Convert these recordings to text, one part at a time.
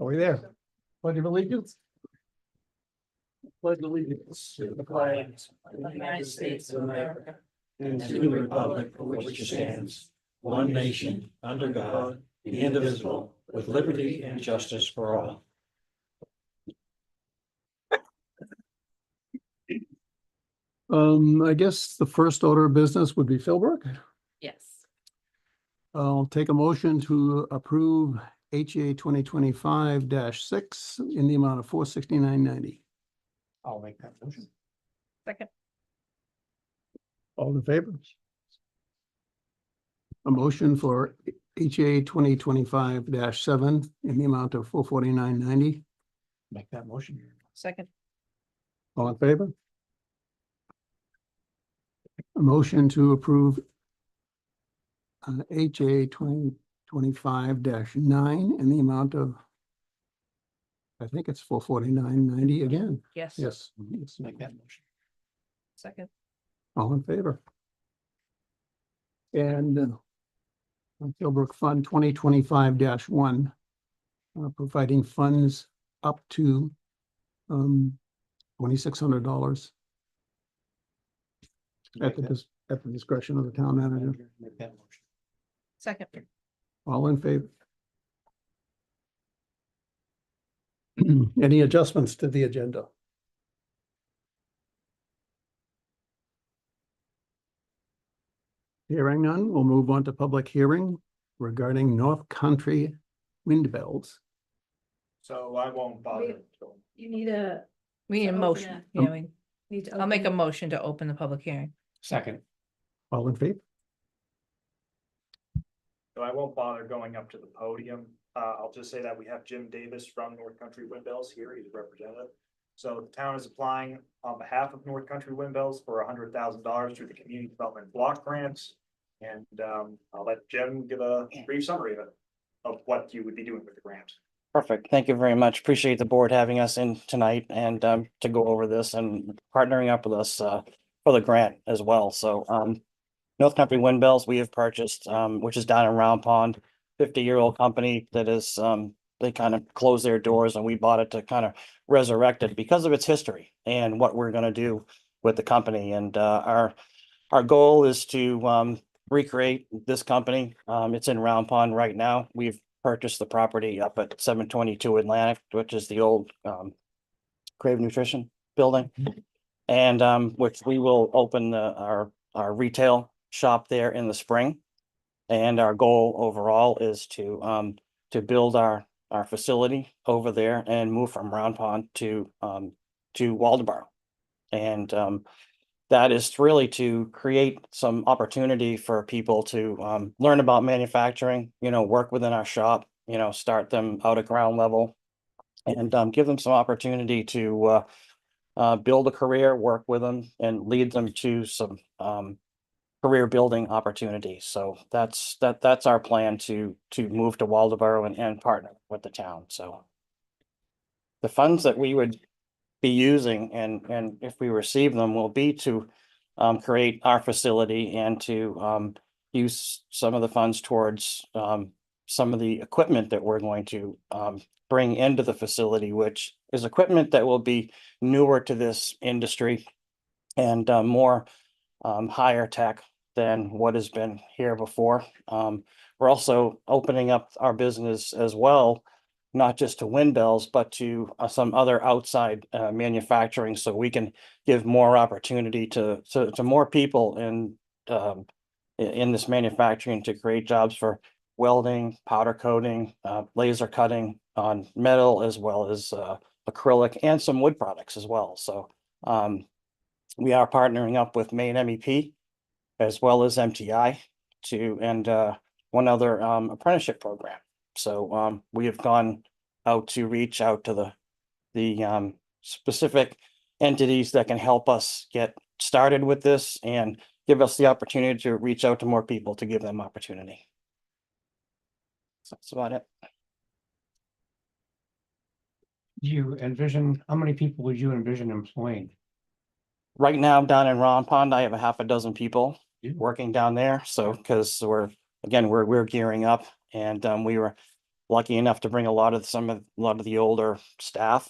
Are we there? Pledge of allegiance? Pledge allegiance to the flag of the United States of America, and to the republic for which it stands, one nation, under God, indivisible, with liberty and justice for all. I guess the first order of business would be Philbrook. Yes. I'll take a motion to approve HA 2025-6 in the amount of $469.90. I'll make that motion. Second. All in favor? A motion for HA 2025-7 in the amount of $449.90. Make that motion. Second. All in favor? A motion to approve HA 2025-9 in the amount of, I think it's $449.90 again. Yes. Yes. Yes. Make that motion. Second. All in favor? And Philbrook Fund 2025-1, providing funds up to $2,600 at the discretion of the town manager. Make that motion. Second. All in favor? Any adjustments to the agenda? Hearing none, we'll move on to public hearing regarding North Country wind bells. So I won't bother. You need a, We need a To open motion. it. Yeah, we, need to. I'll make a open- motion to open the public hearing. Second. All in favor? So I won't bother going up to the podium. I'll just say that we have Jim Davis from North Country Windbells here. He's a representative. So the town is applying on behalf of North Country Windbells for $100,000 through the Community Development Block Grants. And I'll let Jim give a brief summary of what you would be doing with the grant. Perfect. Thank you very much. Appreciate the board having us in tonight and to go over this and partnering up with us for the grant as well. So North Country Windbells, we have purchased, which is down in Round Pond, 50-year-old company that is they kind of closed their doors and we bought it to kind of resurrect it because of its history and what we're going to do with the company. And our goal is to recreate this company. It's in Round Pond right now. We've purchased the property up at 722 Atlantic, which is the old Crave Nutrition building. And which we will open our retail shop there in the spring. And our goal overall is to build our facility over there and move from Round Pond to Waldeboro. And that is really to create some opportunity for people to learn about manufacturing, work within our shop, start them out at ground level and give them some opportunity to build a career, work with them and lead them to some career building opportunities. So that's our plan to move to Waldeboro and partner with the town. So the funds that we would be using and if we receive them will be to create our facility and to use some of the funds towards some of the equipment that we're going to bring into the facility, which is equipment that will be newer to this industry and more higher tech than what has been here before. We're also opening up our business as well, not just to Windbells, but to some other outside manufacturing, so we can give more opportunity to more people in this manufacturing to create jobs for welding, powder coating, laser cutting on metal, as well as acrylic and some wood products as well. So we are partnering up with Maine MEP as well as MTI and one other apprenticeship program. So we have gone out to reach out to the specific entities that can help us get started with this and give us the opportunity to reach out to more people to give them opportunity. So that's about it. Do you envision, how many people would you envision employing? Right now down in Round Pond, I have a half a dozen people Yeah. working down there. So because we're gearing up and we were lucky enough to bring a lot of the older staff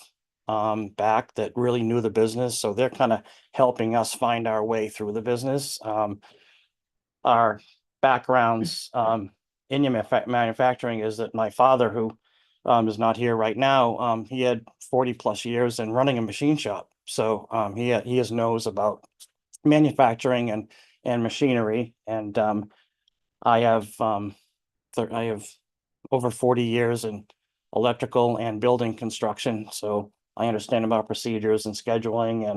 back that really knew the business. So they're kind of helping us find our way through the business. Our backgrounds in manufacturing is that my father, who is not here right now, he had 40+ years in running a machine shop. So he has knows about manufacturing and machinery. And I have I have over 40 years in electrical and building construction, so I understand about procedures and scheduling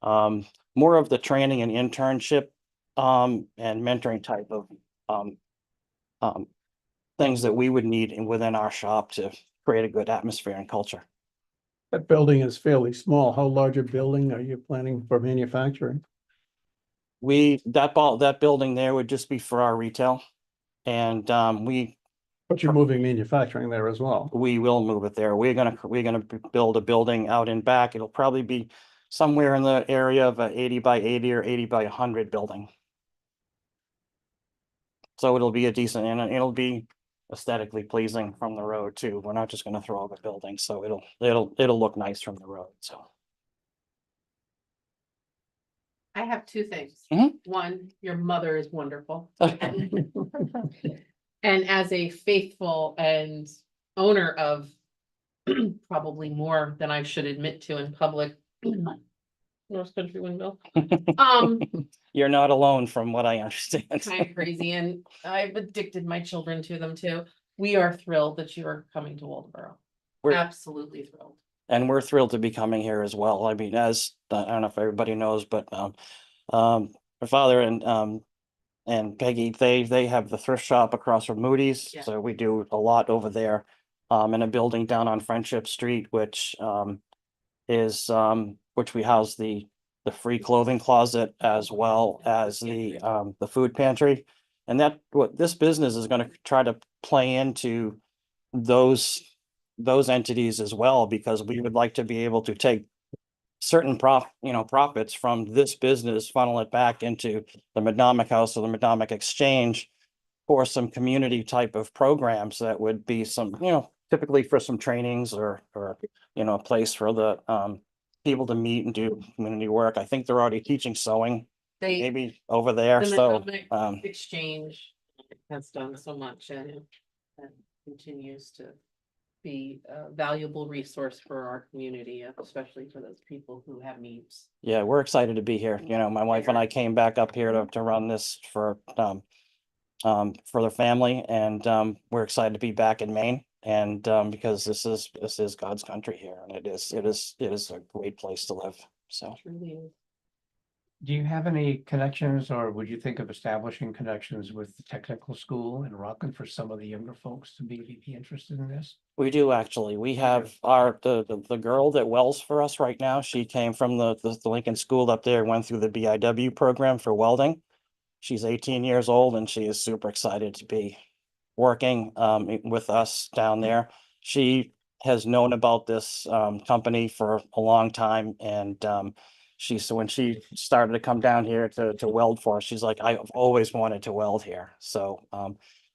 and more of the training and internship and mentoring type of um, um, things that we would need within our shop to create a good atmosphere and culture. That building is fairly small. How large a building are you planning for manufacturing? That building there would just be for our retail. And But you're moving manufacturing there as well. we will move it there. We're gonna build a building out in back. It'll probably be somewhere in the area of a 80 by 80 or 80 by 100 building. So it'll be a decent, and it'll be aesthetically pleasing from the road too. We're not just gonna throw up a building, so it'll look nice from the road, so. I have two things. Mhm. One, your mother is wonderful. And as a faithful and owner of probably more than I should admit to in public. North Country Windmill. You're not alone from what I understand. Kind of crazy, and I've addicted my children to them too. We are thrilled that you are coming to Waldeboro. We're- Absolutely thrilled. And we're thrilled to be coming here as well. I mean, as, I don't know if everybody knows, but my father and Peggy, they have the thrift shop across from Moody's, Yeah. so we do a lot over there. In a building down on Friendship Street, which is which we house the free clothing closet as well as the food pantry. And that, what this business is gonna try to play into those entities as well, because we would like to be able to take certain profits from this business, funnel it back into the Madomic House or the Madomic Exchange for some community type of programs that would be some, typically for some trainings or a place for the people to meet and do community work. I think they're already teaching sewing They, maybe over there, the so Madomic Exchange has done so much and continues to be a valuable resource for our community, especially for those people who have needs. yeah, we're excited to be here. My wife and I came back up here to run this for the family, and we're excited to be back in Maine. And because this is God's country here, and it is a great place to live. So Truly is. Do you have any connections, or would you think of establishing connections with the technical school in Rockland for some of the younger folks to be interested in this? we do actually. We have the girl that welds for us right now. She came from the Lincoln School up there, went through the BIW program for welding. She's 18 years old and she is super excited to be working with us down there. She has known about this company for a long time, and so when she started to come down here to weld for us, she's like, I've always wanted to weld here. So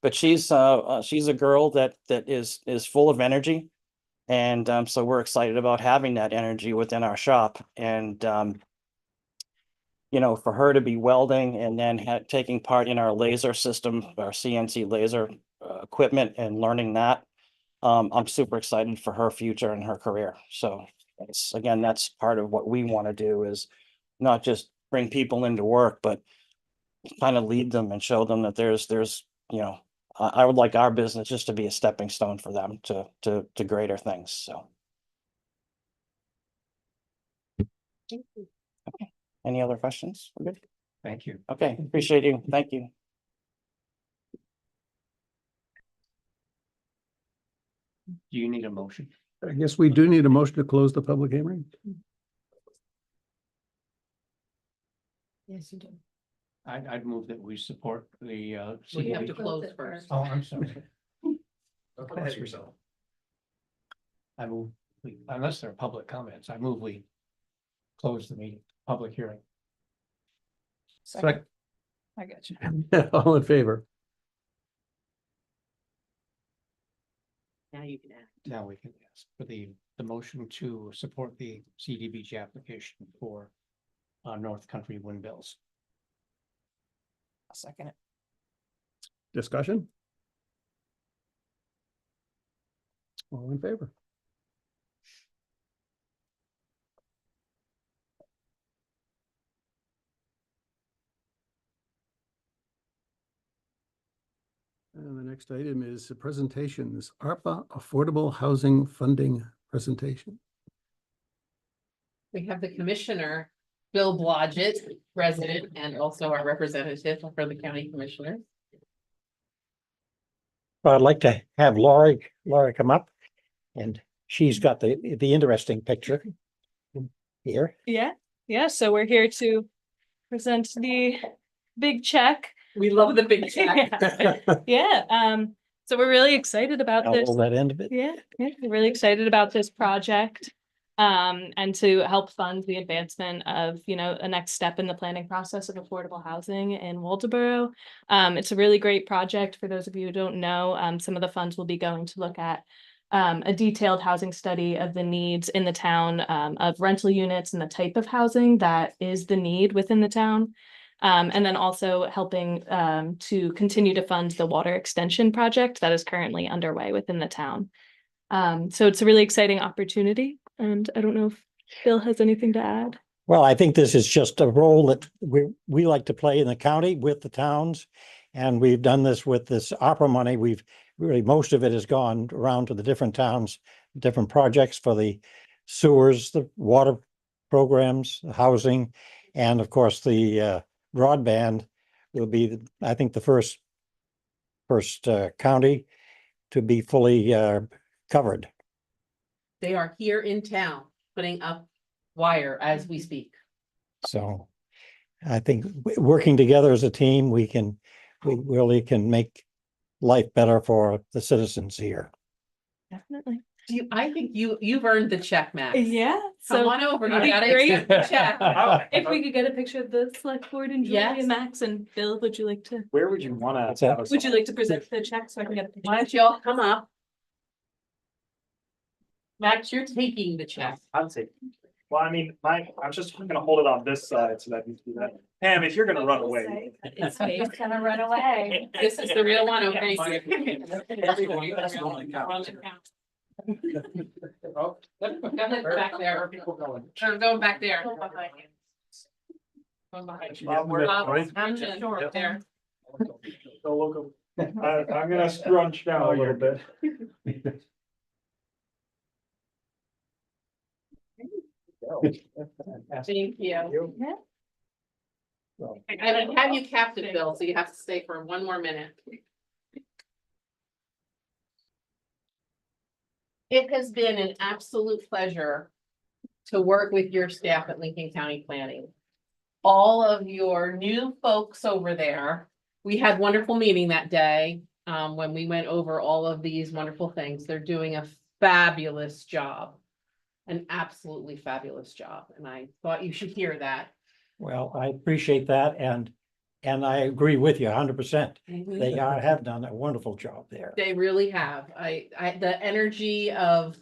but she's a girl that is full of energy, and so we're excited about having that energy within our shop. And for her to be welding and then taking part in our laser system, our CNC laser equipment, and learning that, I'm super excited for her future and her career. So that's part of what we want to do, is not just bring people into work, but kind of lead them and show them that there's I would like our business just to be a stepping stone for them to greater things. So Thank you. any other questions? We're good. Thank you. Okay, appreciate you. Thank you. Do you need a motion? I guess we do need a motion to close the public hearing. Yes, you do. I'd move that we support the We have to CUP. close first. Oh, I'm sorry. Go ahead yourself. I move, unless there are public comments, I move we close the meeting, public hearing. Second. I got you. All in favor? Now you can ask. Now we can ask for the motion to support the CDBG application for North Country Windmills. I'll second it. Discussion? All in favor? And the next item is the presentations, ARPA Affordable Housing Funding Presentation. We have the commissioner, Bill Blodgett, resident, and also our representative for the county commissioner. I'd like to have Laurie come up, and she's got the interesting picture here. Yeah, so we're here to present the big check. We love the big check. Yeah, so we're really excited about I'll this. hold that end of it. Yeah, we're really excited about this project. And to help fund the advancement of, a next step in the planning process of affordable housing in Waldoboro. It's a really great project. For those of you who don't know, some of the funds will be going to look at a detailed housing study of the needs in the town, of rental units and the type of housing that is the need within the town. And then also helping to continue to fund the water extension project that is currently underway within the town. So it's a really exciting opportunity, and I don't know if Bill has anything to add. Well, I think this is just a role that we like to play in the county with the towns. And we've done this with this opera money. We've really, most of it has gone around to the different towns, different projects for the sewers, the water programs, the housing, and of course, the broadband will be, I think, the first county to be fully covered. They are here in town, putting up wire as we speak. So I think working together as a team, we really can make life better for the citizens here. Definitely. I think you've earned the check, Max. Yeah, Come so on over, you that'd be gotta great. accept the check. if we could get a picture of the select board and Julie Yes. and Max and Bill, would you like to Where would you wanna? What's that? have us would you all? like to present the check so I can get a picture? Why don't you all come up? Max, you're taking the check. I'd say, well, I mean, I'm just gonna hold it on this side so that you can do that. Pam, if you're gonna run away. It's gonna run away. This is the real one, okay? Go ahead, back there. Or go back there. Go behind you. I'm just short there. So look, I'm gonna scrunch down a little bit. Thank you. I have you captive, Bill, so you have to stay for one more minute. It has been an absolute pleasure to work with your staff at Lincoln County Planning. All of your new folks over there, we had a wonderful meeting that day, when we went over all of these wonderful things. They're doing a fabulous job. An absolutely fabulous job, and I thought you should hear that. Well, I appreciate that, and I agree with you 100%. They have done a wonderful job there. They really have. The energy of,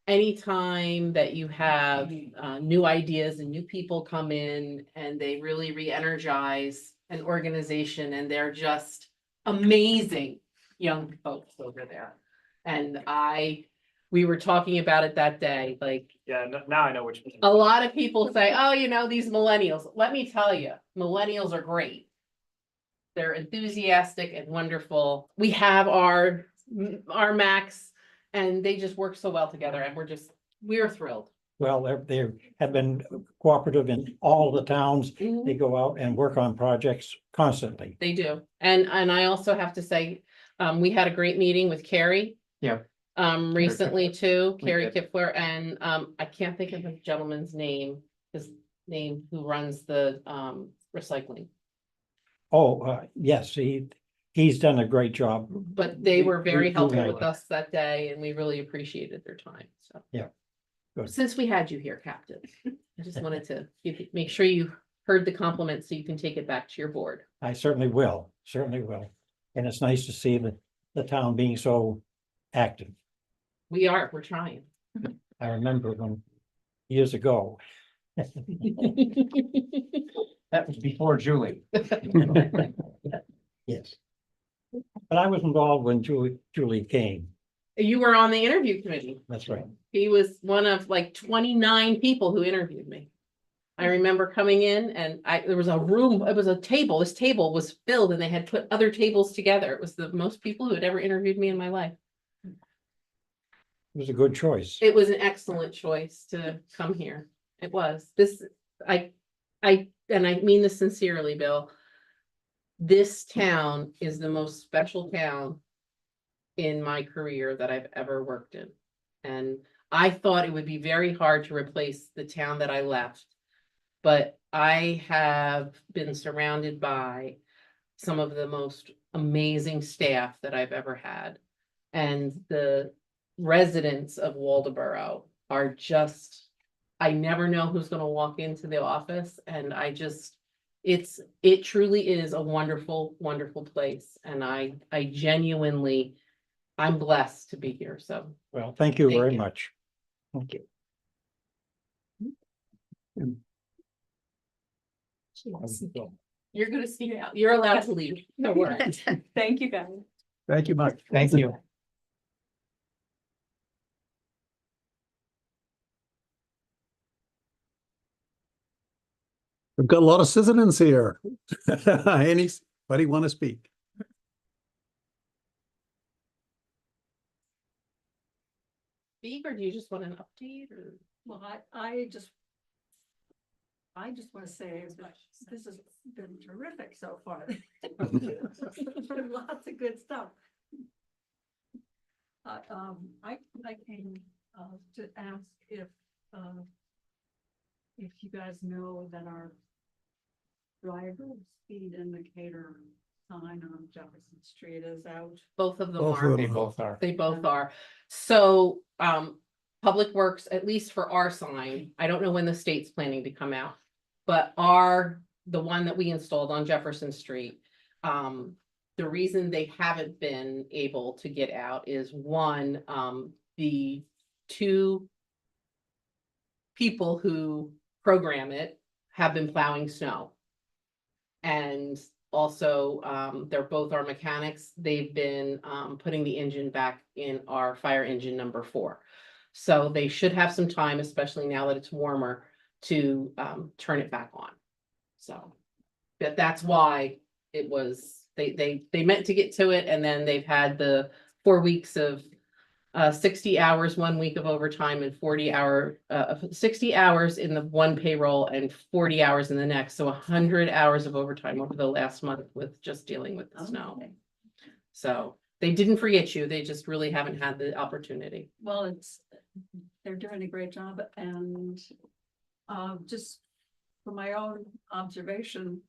anytime that you have, new ideas and new people come in and they really re-energize an organization, and they're just amazing young folks over there. And we were talking about it that day, like, Yeah, now I know which. a lot of people say, oh, these millennials. Let me tell you, millennials are great. They're enthusiastic and wonderful. We have our Max, and they just work so well together, and we're thrilled. Well, they have been cooperative in all the towns. They go out and work on projects constantly. They do. And I also have to say, we had a great meeting with Carrie. Yeah. Recently too, We Carrie did. Kipfler, and I can't think of the gentleman's name, who runs the recycling. Oh, yes, he's done a great job. But they were very We- helpful we- with us that day, and we really appreciated their time, so. Yeah. Good. Since we had you here, Captain, I just wanted to make sure you heard the compliment so you can take it back to your board. I certainly will. And it's nice to see the town being so active. We're trying. I remember when, years ago. That was before Julie. Yes. But I was involved when Julie came. You were on the interview committee. That's right. He was one of like 29 people who interviewed me. I remember coming in and there was a room, it was a table, this table was filled and they had put other tables together. It was the most people who had ever interviewed me in my life. It was a good choice. It was an excellent choice to come here. It was and I mean this sincerely, Bill. This town is the most special town in my career that I've ever worked in. And I thought it would be very hard to replace the town that I left. But I have been surrounded by some of the most amazing staff that I've ever had. And the residents of Waldoboro are just, I never know who's gonna walk into the office, and it truly is a wonderful, wonderful place, and I genuinely, I'm blessed to be here, so. Well, thank you Thank very you. much. Thank you. You're gonna see out, you're allowed to leave. No worries. Thank you, guys. Thank you much. Thank you. We've got a lot of citizens here. Anybody want to speak? Speak, or do you just want an update, or? Well, I just want to say that this has been terrific so far. Lots of good stuff. I came to ask if you guys know that our driver speed indicator sign on Jefferson Street is out. Both of them Both are. of They them. both are. They both are. So, Public Works, at least for our sign, I don't know when the state's planning to come out. But the one that we installed on Jefferson Street, the reason they haven't been able to get out is one, the two people who program it have been plowing snow. And also, they're both our mechanics. They've been putting the engine back in our fire engine number 4. So they should have some time, especially now that it's warmer, to turn it back on. So, but that's why it was, they meant to get to it, and then they've had the 4 weeks of 60 hours, 1 week of overtime, and 60 hours in the one payroll and 40 hours in the next. So 100 hours of overtime over the last month with just dealing with the snow. Okay. So they didn't forget you. They just really haven't had the opportunity. Well, they're doing a great job, and just from my own observation,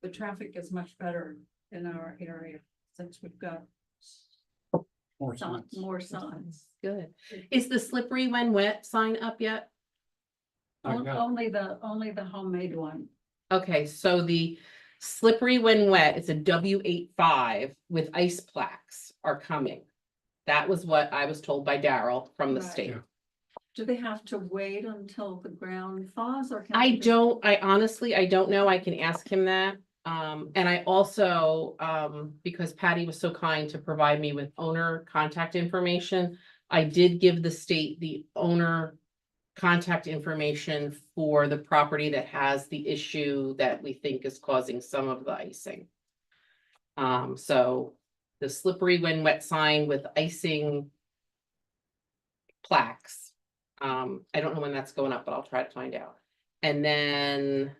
the traffic is much better in our area since we've got more signs. Good. Is the slippery when wet sign up yet? Only the homemade one. Okay, so the slippery when wet, it's a W85 with ice plaques are coming. That was what I was told by Daryl from the Right. state. Do they have to wait until the ground thaws, or? can I they just- I honestly, I don't know. I can ask him that. And I also, because Patty was so kind to provide me with owner contact information, I did give the state the owner contact information for the property that has the issue that we think is causing some of the icing. So the slippery when wet sign with icing plaques. I don't know when that's going up, but I'll try to find out. And then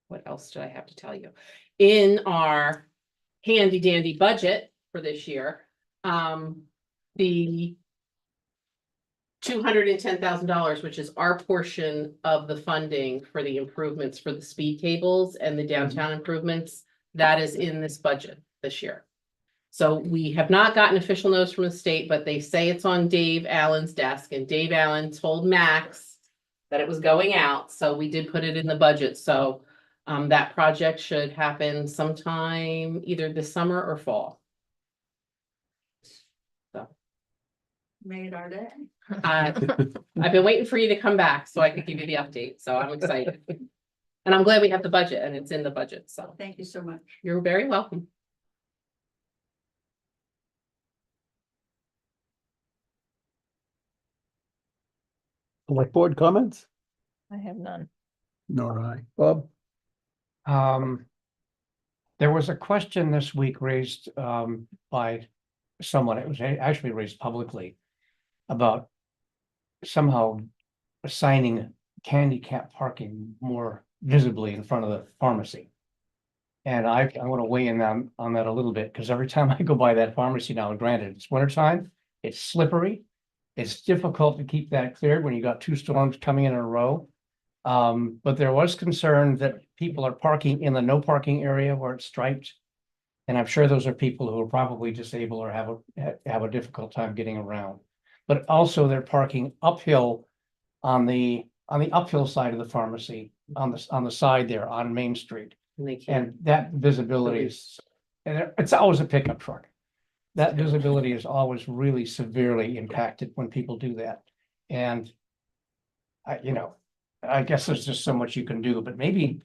what else do I have to tell you? In our handy dandy budget for this year, the $210,000, which is our portion of the funding for the improvements for the speed tables and the downtown improvements, that is in this budget this year. So we have not gotten official notice from the state, but they say it's on Dave Allen's desk, and Dave Allen told Max that it was going out, so we did put it in the budget, so that project should happen sometime either this summer or fall. So, made our day. I've been waiting for you to come back so I could give you the update, so I'm excited. And I'm glad we have the budget and it's in the budget, so Thank you so much. you're very welcome. Select board comments? I have none. Nor I. Bob? There was a question this week raised by someone, it was actually raised publicly, about somehow assigning handicap parking more visibly in front of the pharmacy. And I want to weigh in on that a little bit, because every time I go by that pharmacy now, granted, it's wintertime, it's slippery. It's difficult to keep that cleared when you got two storms coming in a row. But there was concern that people are parking in the no parking area where it's striped. And I'm sure those are people who are probably disabled or have a difficult time getting around. But also they're parking uphill on the uphill side of the pharmacy, on the side there on Main Street. And they can't. And that visibility is, and it's always a pickup truck. That visibility is always really severely impacted when people do that. And I guess there's just so much you can do, but maybe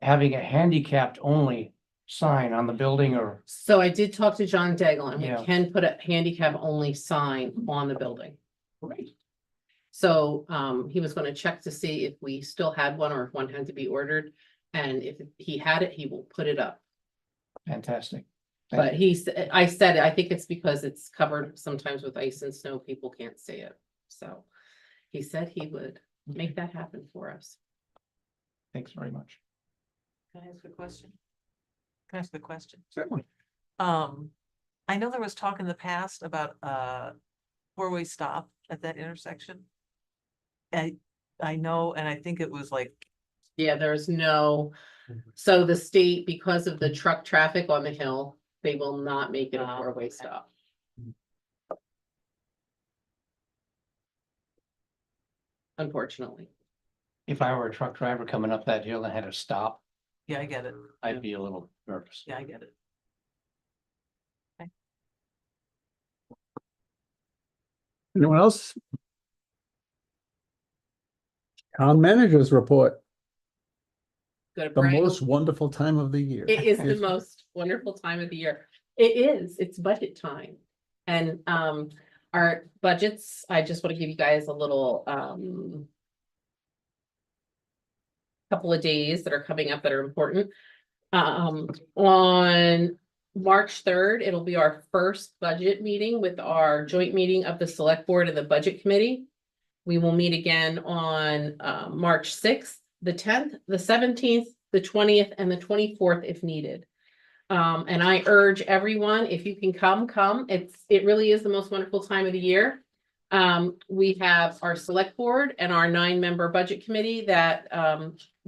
having a handicapped only sign on the building or, So I did talk to John Daigle and Yeah. we can put a handicap only sign on the building. right, So he was gonna check to see if we still had one or if one had to be ordered. And if he had it, he will put it up. fantastic. But I said, I think it's because it's covered sometimes with ice and snow, people can't see it. So he said he would make that happen for us. Thanks very much. Can I ask a question? Can I ask a question? Certainly. I know there was talk in the past about four-way stop at that intersection. I know, and I think it was like, Yeah, there's no, so the state, because of the truck traffic on the hill, they will not make it a four-way stop. Unfortunately. If I were a truck driver coming up that hill and had to stop, yeah, I get it. I'd be a little nervous. Yeah, I get it. Anyone else? Town managers report, Go to the brag. most wonderful time of the year. It is the Yes. most wonderful time of the year. It's budget time. And our budgets, I just want to give you guys a little couple of days that are coming up that are important. On March 3rd, it'll be our first budget meeting with our joint meeting of the select board and the budget committee. We will meet again on March 6th, the 10th, the 17th, the 20th, and the 24th if needed. And I urge everyone, if you can come. It really is the most wonderful time of the year. We have our select board and our 9-member budget committee that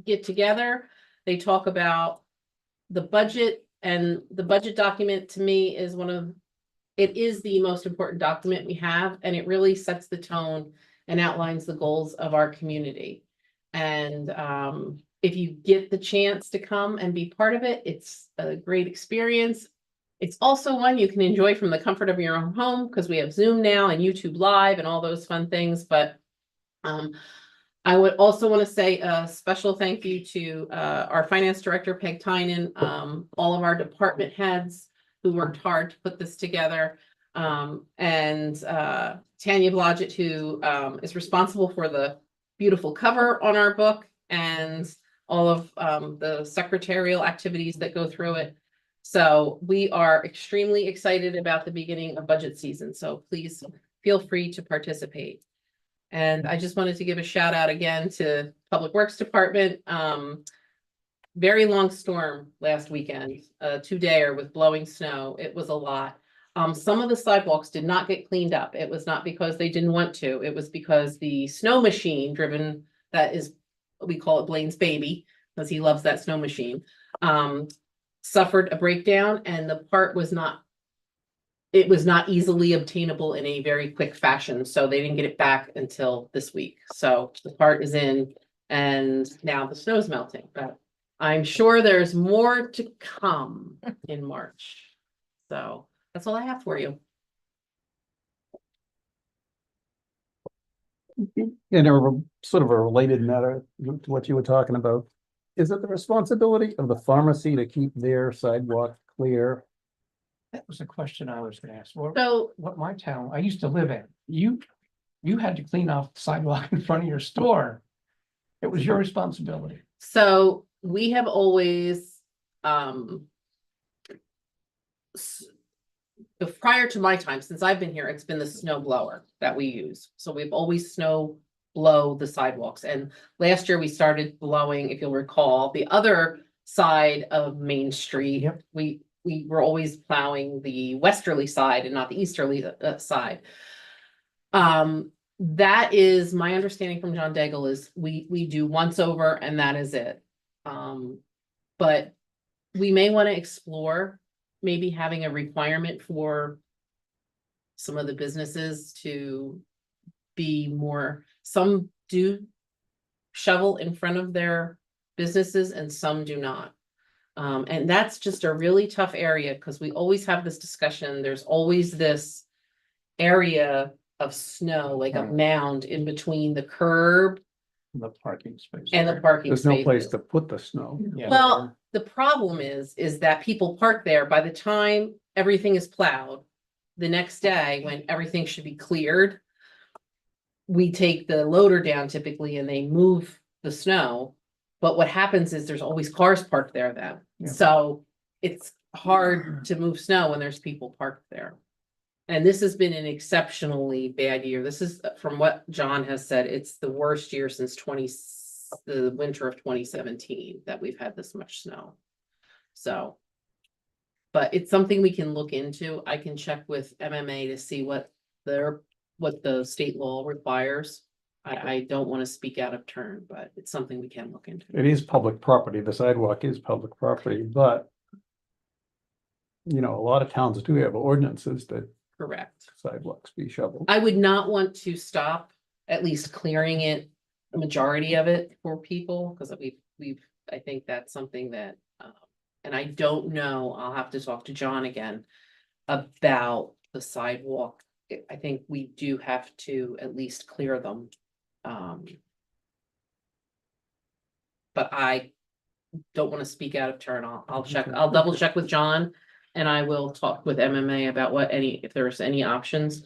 get together. They talk about the budget, and the budget document to me is it is the most important document we have, and it really sets the tone and outlines the goals of our community. And if you get the chance to come and be part of it, it's a great experience. It's also one you can enjoy from the comfort of your own home, because we have Zoom now and YouTube Live and all those fun things. But I would also want to say a special thank you to our finance director, Peg Tynan, all of our department heads who worked hard to put this together. And Tanya Blodgett, who is responsible for the beautiful cover on our book and all of the secretarial activities that go through it. So we are extremely excited about the beginning of budget season. So please feel free to participate. And I just wanted to give a shout out again to Public Works Department. Very long storm last weekend, 2-dayer with blowing snow. It was a lot. Some of the sidewalks did not get cleaned up. It was not because they didn't want to. It was because the snow machine driven, that is, we call it Blaine's baby, because he loves that snow machine, suffered a breakdown, and the part was not easily obtainable in a very quick fashion. So they didn't get it back until this week. So the part is in, and now the snow's melting, but I'm sure there's more to come in March. So that's all I have for you. In a sort of a related matter to what you were talking about, is it the responsibility of the pharmacy to keep their sidewalk clear? That was a question I was gonna ask. Well, So what my town, I used to live in, you had to clean off the sidewalk in front of your store. It was your responsibility. So we have always, prior to my time, since I've been here, it's been the snow blower that we use. So we've always snow blow the sidewalks. And last year we started blowing, if you'll recall, the other side of Main Street. Yep. We were always plowing the westerly side and not the easterly side. That is my understanding from John Daigle is we do once over and that is it. But we may want to explore maybe having a requirement for some of the businesses to be more, some do shovel in front of their businesses and some do not. And that's just a really tough area because we always have this discussion. There's always this area of snow, like a mound in between the curb The parking space. and the parking There's no place spaces. to put the snow. Yeah. Well, the problem is that people park there by the time everything is plowed. The next day, when everything should be cleared. We take the loader down typically and they move the snow. But what happens is there's always cars parked there then. Yeah. So it's hard to move snow when there's people parked there. And this has been an exceptionally bad year. This is, from what John has said, it's the worst year since the winter of 2017 that we've had this much snow. So. But it's something we can look into. I can check with MMA to see what the state law requires. I don't want to speak out of turn, but it's something we can look into. It is public property. The sidewalk is public property, but you know, a lot of towns do have ordinances that Correct. sidewalks be shoveled. I would not want to stop at least clearing it, the majority of it for people, because I think that's something that, and I don't know, I'll have to talk to John again about the sidewalk. I think we do have to at least clear them. But I don't want to speak out of turn. I'll check, I'll double check with John. And I will talk with MMA about if there's any options.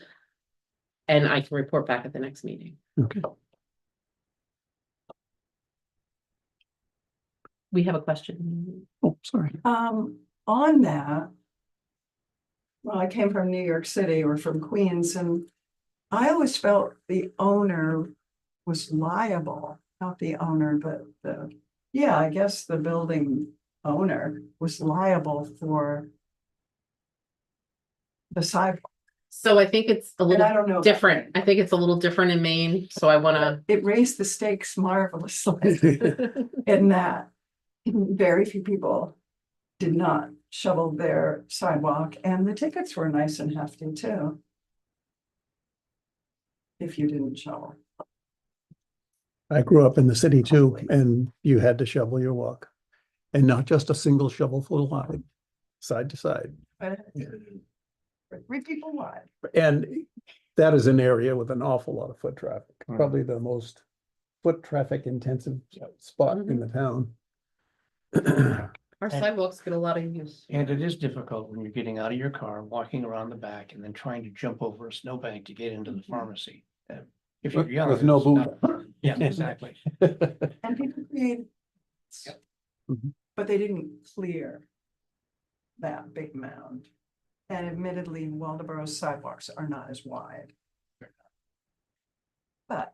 And I can report back at the next meeting. Okay. We have a question. Oh, sorry. On that. Well, I came from New York City or from Queens, and I always felt the owner was liable, not the owner, but I guess the building owner was liable for the sidewalk. So I think it's a And I little don't know. different. I think it's a little different in Maine, so I wanna. It raised the stakes marvelously in that very few people did not shovel their sidewalk, and the tickets were nice and hefty too. If you didn't shovel. I grew up in the city too, and you had to shovel your walk. And not just a single shovelful wide, side to side. But Yeah. 3 people wide. And that is an area with an awful lot of foot traffic, Right. probably the most foot traffic intensive spot in the town. Our sidewalks get a lot of use. And it is difficult when you're getting out of your car, walking around the back and then trying to jump over a snowbank to get into the pharmacy. If you're young. With no it's boot. not- Yeah, exactly. And people created. Yep. Mhm. But they didn't clear that big mound. And admittedly, Waldeboro's sidewalks are not as wide. But.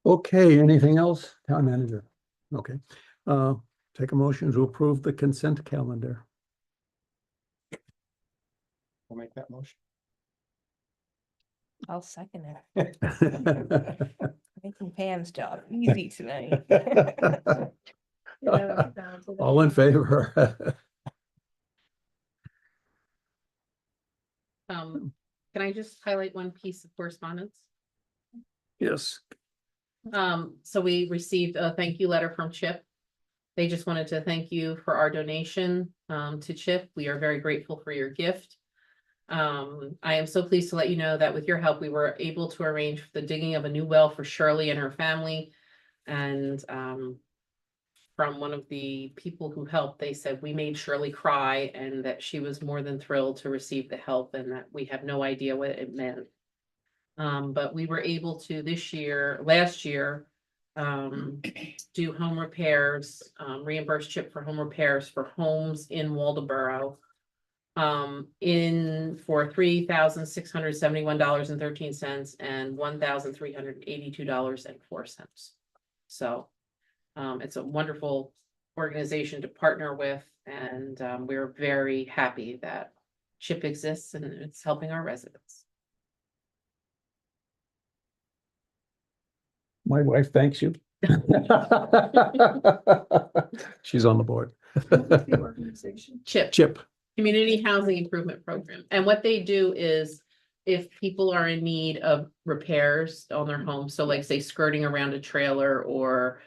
Okay, anything else, town manager? Okay, take a motion to approve the consent calendar. We'll make that motion. I'll second it. Making Pam's job easy tonight. All in favor? Can I just highlight one piece of correspondence? Yes. So we received a thank you letter from Chip. They just wanted to thank you for our donation to CHIP. We are very grateful for your gift. I am so pleased to let you know that with your help, we were able to arrange the digging of a new well for Shirley and her family. And from one of the people who helped, they said we made Shirley cry and that she was more than thrilled to receive the help and that we have no idea what it meant. But we were able to last year, do home repairs, reimburse CHIP for home repairs for homes in Waldoboro. For $3,671.13 and $1,382.04. So, it's a wonderful organization to partner with, and we're very happy that CHIP exists and it's helping our residents. My wife thanks you. She's on the board. The organization. CHIP. Chip, Community Housing Improvement Program. And what they do is if people are in need of repairs on their home, so like say skirting around a trailer or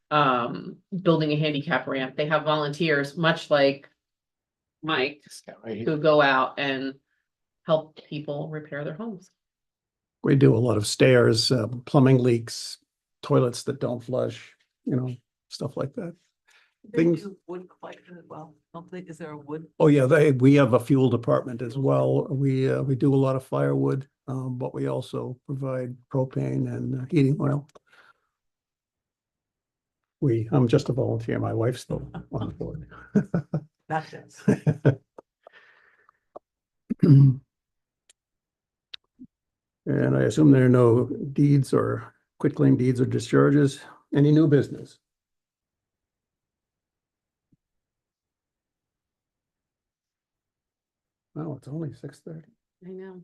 building a handicap ramp, they have volunteers, much like Mike, who go out and help people repair their homes. we do a lot of stairs, plumbing leaks, toilets that don't flush, stuff like that. They Things- do wood quite as well. Don't they? Is there a wood? Oh, yeah, we have a fuel department as well. We do a lot of firewood, but we also provide propane and heating oil. I'm just a volunteer. My wife's still on board. Not this. And I assume there are no deeds or quitclaim deeds or discharges. Any new business? Oh, it's only 6:30. I know.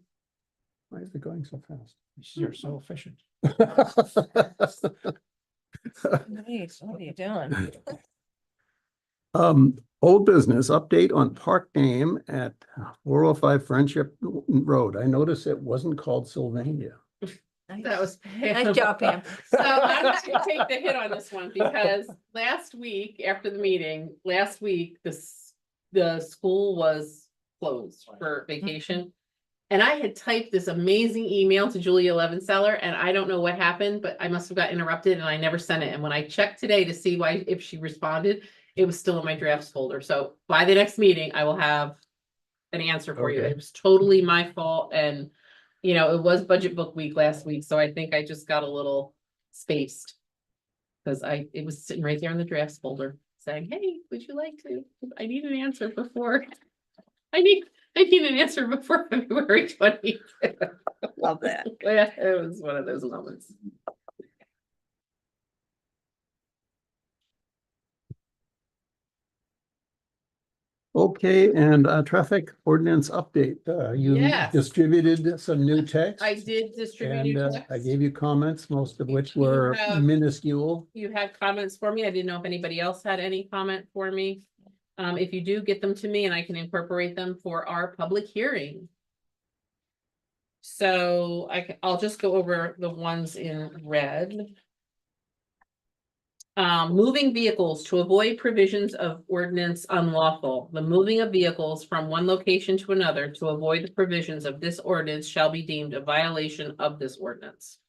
Why is it going so fast? You're so efficient. Nice, what are you doing? Old business update on park name at 405 Friendship Road. I noticed it wasn't called Sylvania. That was. Nice job, Pam. So I'm going to take the hit on this one because last week after the meeting, the school was closed for vacation. And I had typed this amazing email to Julia Levenseller and I don't know what happened, but I must have got interrupted and I never sent it. And when I checked today to see if she responded, it was still in my drafts folder. So by the next meeting, I will have an answer for you. Okay. It was totally my fault. And, it was budget book week last week. So I think I just got a little spaced. Because it was sitting right there in the drafts folder saying, hey, would you like to, I need an answer before, I need an answer before February 20th. Love that. Yeah, it was one of those moments. Okay, and traffic ordinance update. You Yes. distributed some new text. I did distribute And you I text. gave you comments, most of which You were have- minuscule. You had comments for me. I didn't know if anybody else had any comment for me. If you do, get them to me and I can incorporate them for our public hearing. So I'll just go over the ones in red. Moving vehicles to avoid provisions of ordinance unlawful. The moving of vehicles from one location to another to avoid the provisions of this ordinance shall be deemed a violation of this ordinance.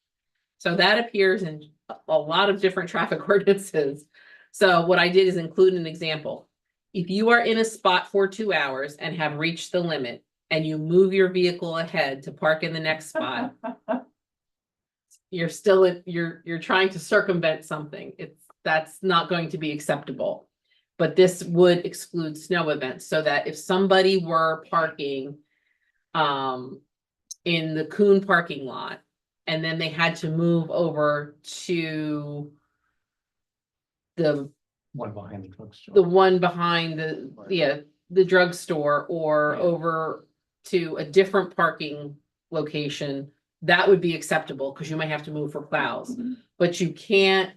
So that appears in a lot of different traffic ordinances. So what I did is include an example. If you are in a spot for 2 hours and have reached the limit and you move your vehicle ahead to park in the next spot, you're trying to circumvent something. That's not going to be acceptable. But this would exclude snow events so that if somebody were parking in the Coon parking lot and then they had to move over to the One behind the drugstore. the one behind the drugstore or over to a different parking location, that would be acceptable because you might have to move for plows, but you can't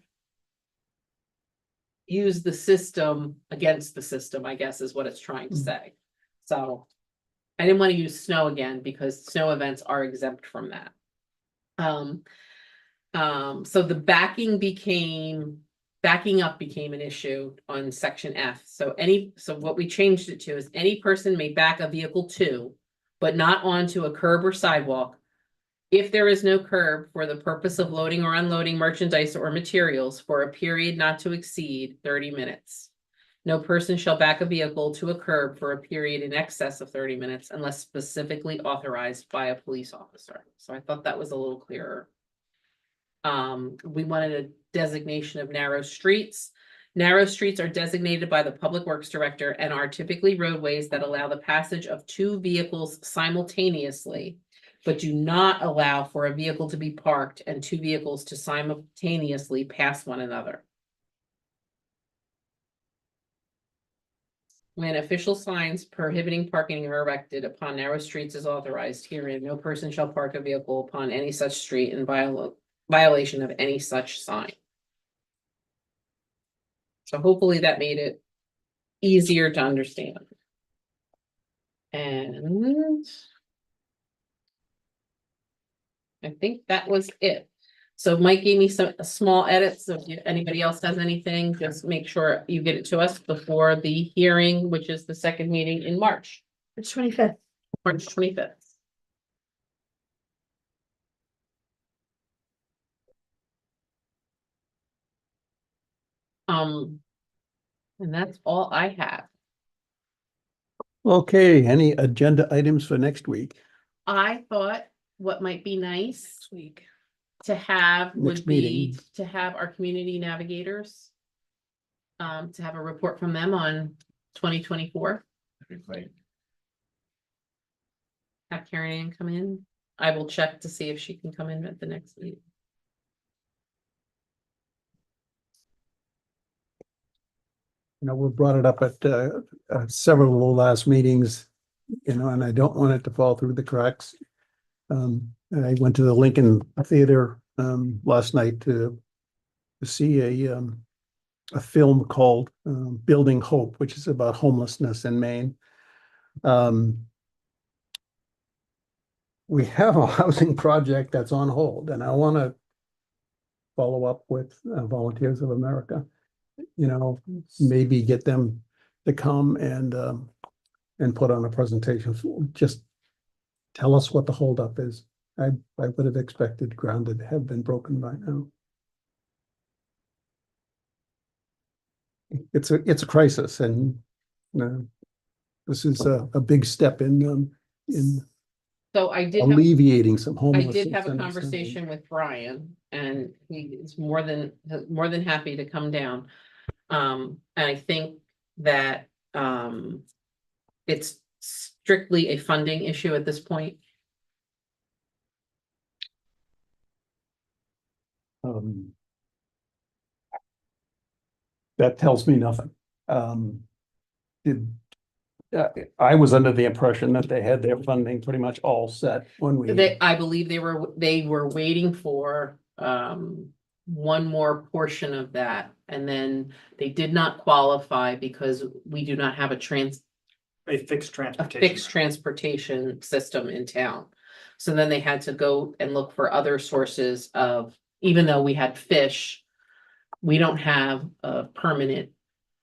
use the system against the system, I guess is what it's trying to say. So I didn't want to use snow again because snow events are exempt from that. So the backing became backing up became an issue on section F. So what we changed it to is any person may back a vehicle to, but not onto a curb or sidewalk, if there is no curb for the purpose of loading or unloading merchandise or materials for a period not to exceed 30 minutes. No person shall back a vehicle to a curb for a period in excess of 30 minutes unless specifically authorized by a police officer. So I thought that was a little clearer. We wanted a designation of narrow streets. Narrow streets are designated by the Public Works Director and are typically roadways that allow the passage of two vehicles simultaneously, but do not allow for a vehicle to be parked and two vehicles to simultaneously pass one another. When official signs prohibiting parking are erected upon narrow streets is authorized herein, no person shall park a vehicle upon any such street in violation of any such sign. So hopefully that made it easier to understand. And I think that was it. So Mike gave me some small edits. So if anybody else has anything, just make sure you get it to us before the hearing, which is the second meeting in March. March 25th. March 25th. And that's all I have. Okay, any agenda items for next week? I thought what might be nice Next week. to have Next would be meeting. to have our community navigators. To have a report from them on 2024. Have Karen Ann come in. I will check to see if she can come in at the next meeting. You know, we brought it up at several of the last meetings, you know, and I don't want it to fall through the cracks. I went to the Lincoln Theater last night to see a film called Building Hope, which is about homelessness in Maine. We have a housing project that's on hold, and I want to follow up with Volunteers of America. You know, maybe get them to come and put on a presentation. Just tell us what the holdup is. I would have expected ground to have been broken by now. It's a crisis, and this is a big step in So I did have, alleviating some I homelessness. did have a and conversation with Brian, and he is more than happy to come down. And I think that it's strictly a funding issue at this point. That tells me nothing. I was under the impression that they had their funding pretty much all set when we. I believe they were waiting for one more portion of that, and then they did not qualify because we do not have a fixed transportation. fixed transportation system in town. So then they had to go and look for other sources of, even though we had fish, we don't have a permanent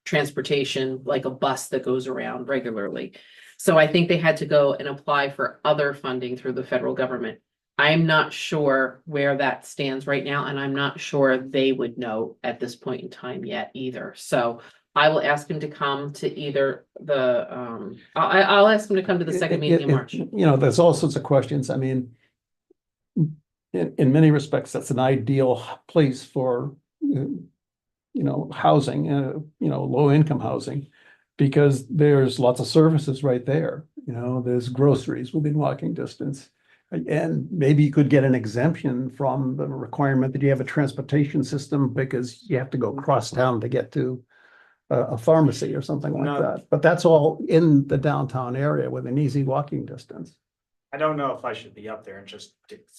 transportation like a bus that goes around regularly. So I think they had to go and apply for other funding through the federal government. I'm not sure where that stands right now, and I'm not sure they would know at this point in time yet either. So I will ask him to come to either the, I'll ask him to come to the second meeting in March. You know, there's all sorts of questions. I mean, in many respects, that's an ideal place for, you know, housing, you know, low income housing, because there's lots of services right there. You know, there's groceries within walking distance. And maybe you could get an exemption from the requirement that you have a transportation system because you have to go across town to get to a pharmacy or something like No. that. But that's all in the downtown area with an easy walking distance. I don't know if I should be up there and just,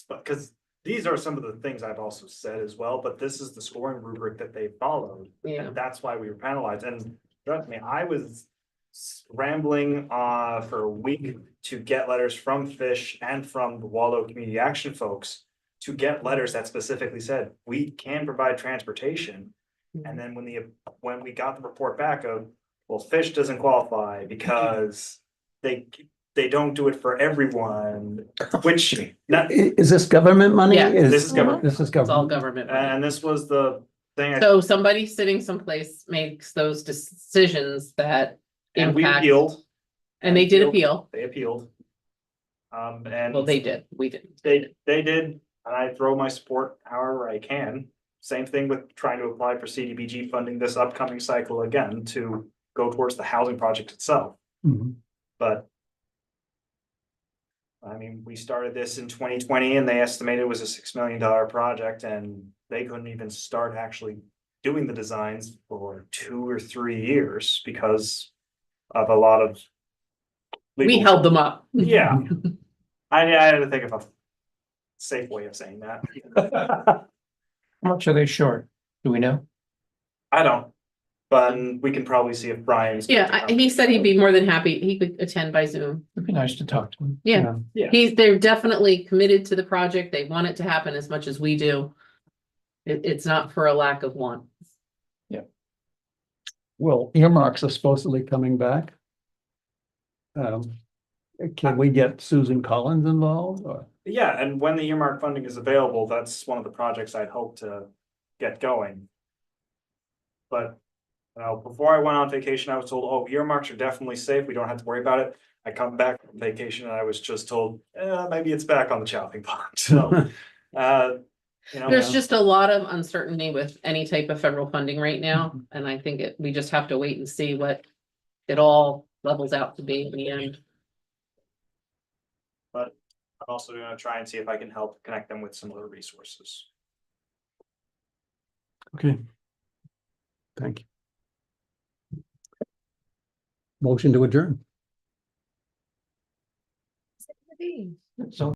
because these are some of the things I've also said as well, but this is the scoring rubric that they followed. Yeah. And that's why we were penalized. And trust me, I was scrambling for a week to get letters from Fish and from the Waldo Community Action folks to get letters that specifically said, we can provide transportation. And then when we got the report back of, well, Fish doesn't qualify because they don't do it for everyone, which, not, Is this government money? Yeah, this is government. This is It's all government. government. money. And this was the thing, So somebody sitting someplace makes those decisions that and we impact, appealed. and they did appeal. They appealed. And. Well, they did, we didn't. They did, and I throw my support however I can. Same thing with trying to apply for CDBG funding this upcoming cycle again to go towards the housing project itself, Mhm. but. I mean, we started this in 2020 and they estimated it was a $6 million project and they couldn't even start actually doing the designs for 2 or 3 years because of a lot of. We legal- held them up. Yeah. I had to think of a safe way of saying that. How much are they short? Do we know? I don't, but we can probably see if Brian's. Yeah, he said he'd be more than happy, he could attend by Zoom. It'd be nice to talk to them. Yeah, Yeah. they're definitely committed to the project, they want it to happen as much as we do. It's not for a lack of want. Well, earmarks are supposedly coming back. Can we get Susan Collins involved or? Yeah, and when the earmark funding is available, that's one of the projects I'd hope to get going. But, before I went on vacation, I was told, oh, earmarks are definitely safe, we don't have to worry about it. I come back from vacation and I was just told, maybe it's back on the chopping block, so. There's just a lot of uncertainty with any type of federal funding right now, and I think we just have to wait and see what it all levels out to be in the end. But I'm also gonna try and see if I can help connect them with some other resources. Okay. Thank you. Motion to adjourn. So